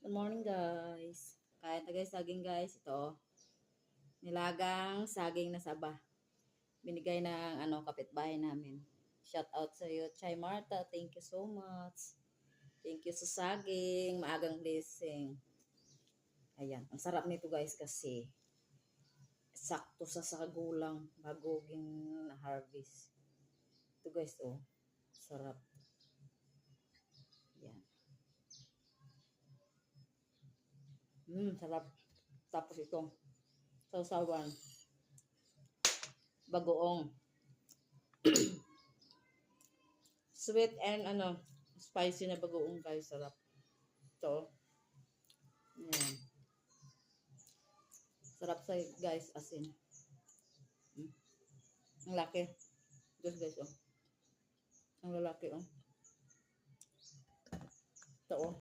Good morning guys. Kain na guys saging guys. Ito. Nilagang saging na saba. Binigay ng kapitbahay namin. Shout out sa iyo, Chay Marta. Thank you so much. Thank you sa saging. Maagang blessing. Ayan. Ang sarap nito guys kasi sakto sa sagulang bago na harvest. Ito guys oh. Sarap. Ayan. Sarap. Tapos ito. Sausawan. Bagoong. Sweet and spicy na bagoong guys. Sarap. Ito. Ayan. Sarap sa guys asin. Ang laki. Guys oh. Ang lalaki oh. Ito oh.